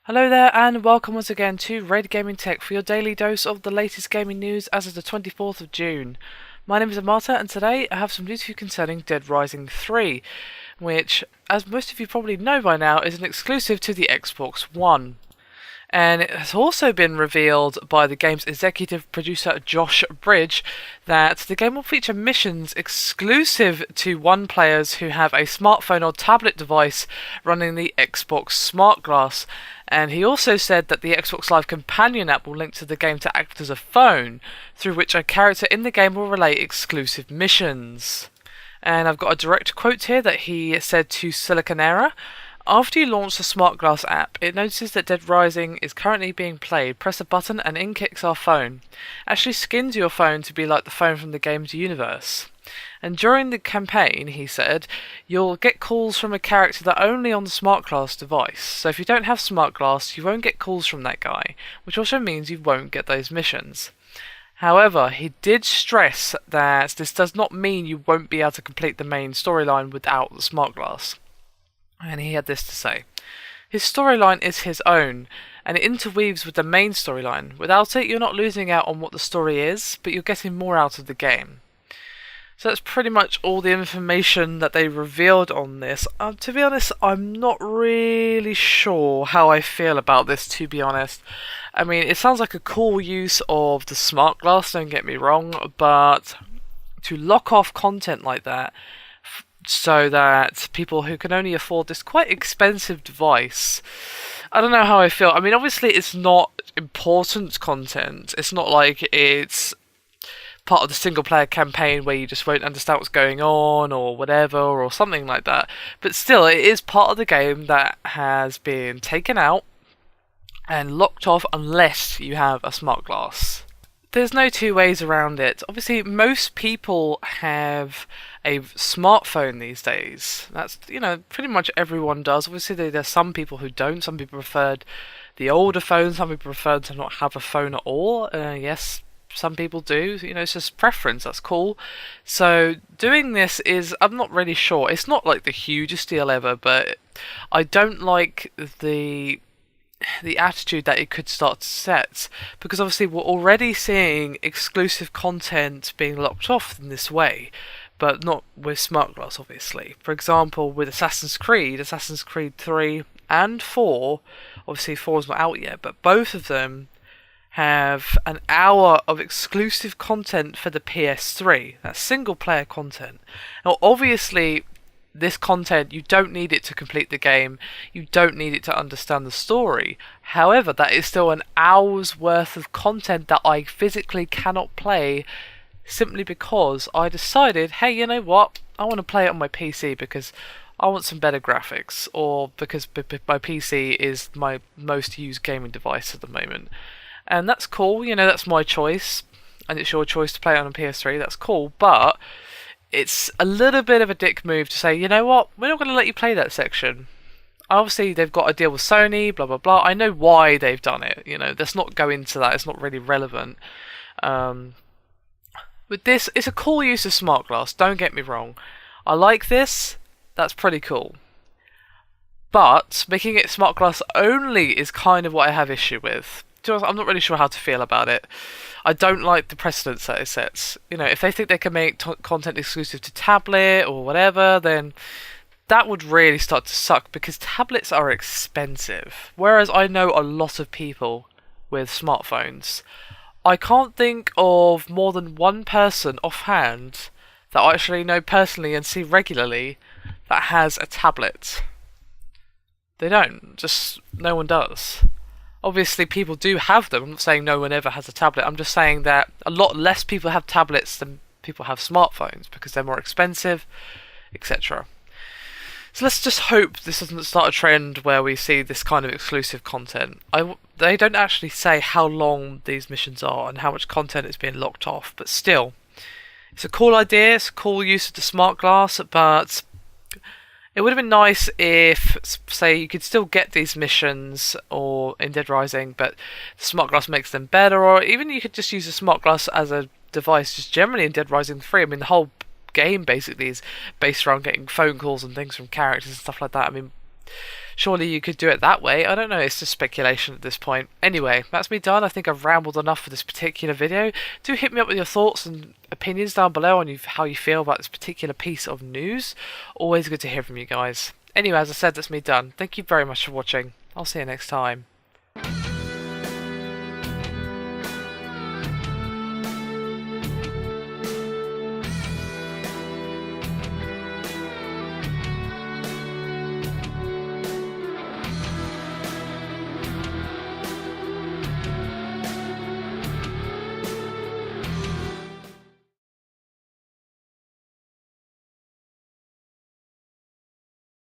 Hello there, and welcome once again to Red Gaming Tech for your daily dose of the latest gaming news as of the 24th of June. My name is Amata, and today I have some news for you concerning Dead Rising 3, which, as most of you probably know by now, is an exclusive to the Xbox One. And it has also been revealed by the game's executive producer Josh Bridge that the game will feature missions exclusive to One players who have a smartphone or tablet device running the Xbox SmartGlass. And he also said that the Xbox Live Companion app will link to the game to act as a phone, through which a character in the game will relay exclusive missions. And I've got a direct quote here that he said to Siliconera. After you launch the SmartGlass app, it notices that Dead Rising is currently being played. Press a button and in kicks our phone. Actually skins your phone to be like the phone from the game's universe. And during the campaign, he said, you'll get calls from a character that only on the SmartGlass device. So if you don't have SmartGlass, you won't get calls from that guy, which also means you won't get those missions. However, he did stress that this does not mean you won't be able to complete the main storyline without the SmartGlass. And he had this to say. His storyline is his own, and it interweaves with the main storyline. Without it, you're not losing out on what the story is, but you're getting more out of the game. So that's pretty much all the information that they revealed on this. To be honest, I'm not really sure how I feel about this, to be honest. I mean, it sounds like a cool use of the smart glass, don't get me wrong, but to lock off content like that so that people who can only afford this quite expensive device, I don't know how I feel. I mean, obviously it's not important content. It's not like it's part of the single player campaign where you just won't understand what's going on or whatever or something like that. But still, it is part of the game that has been taken out and locked off unless you have a smart glass. There's no two ways around it. Obviously, most people have a smartphone these days. That's, pretty much everyone does. Obviously, there's some people who don't. Some people preferred the older phones. Some people prefer to not have a phone at all. Yes, some people do. It's just preference. That's cool. So doing this is, I'm not really sure. It's not like the hugest deal ever, but I don't like the attitude that it could start to set, because obviously we're already seeing exclusive content being locked off in this way, but not with SmartGlass, obviously. For example, with Assassin's Creed 3 and 4, obviously 4 is not out yet, but both of them have an hour of exclusive content for the PS3. That's single player content. Now, obviously, this content, you don't need it to complete the game, you don't need it to understand the story. However, that is still an hour's worth of content that I physically cannot play simply because I decided, hey, you know what, I want to play it on my PC because I want some better graphics, or because my PC is my most used gaming device at the moment. And that's cool, that's my choice, and it's your choice to play it on a PS3, that's cool, but it's a little bit of a dick move to say, you know what, we're not going to let you play that section. Obviously, they've got a deal with Sony, blah, blah, blah. I know why they've done it. Let's not go into that. It's not really relevant. With this, it's a cool use of SmartGlass. Don't get me wrong. I like this. That's pretty cool. But making it SmartGlass only is kind of what I have issue with. I'm not really sure how to feel about it. I don't like the precedence that it sets. If they think they can make content exclusive to tablet or whatever, then that would really start to suck, because tablets are expensive. Whereas I know a lot of people with smartphones. I can't think of more than one person offhand that I actually know personally and see regularly that has a tablet. They don't. Just no one does. Obviously, people do have them. I'm not saying no one ever has a tablet. I'm just saying that a lot less people have tablets than people have smartphones because they're more expensive, etc. So let's just hope this doesn't start a trend where we see this kind of exclusive content. They don't actually say how long these missions are and how much content is being locked off, but still, it's a cool idea. It's a cool use of the smart glass, but it would have been nice if, say, you could still get these missions or in Dead Rising, but the smart glass makes them better, or even you could just use the smart glass as a device just generally in Dead Rising 3. I mean, the whole game basically is based around getting phone calls and things from characters and stuff like that. I mean, surely you could do it that way. I don't know, it's just speculation at this point. Anyway, that's me done. I think I've rambled enough for this particular video. Do hit me up with your thoughts and opinions down below on how you feel about this particular piece of news. Always good to hear from you guys. Anyway, as I said, that's me done. Thank you very much for watching. I'll see you next time.